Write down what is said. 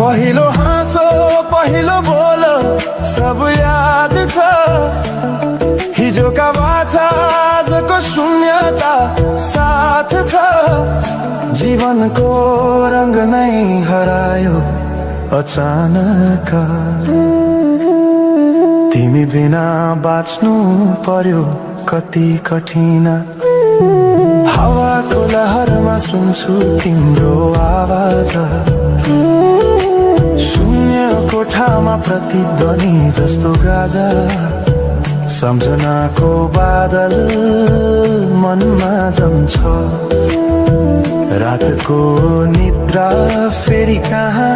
पहिलो हाँसो पहिलो बोलो सब याद छ हिजोका बाछा आजको शून्यता साथ छ जीवनको रंग नै हरायो अचानक तिमी बिना बाँच्नु पर्यो कति कठिन हावाको लहरमा सुन्छु तिम्रो आवाज शून्य कोठामा प्रतिध्वनि जस्तो गाजा सम्झनाको बादल मनमा जम्छ रातको निद्रा फेरि कहाँ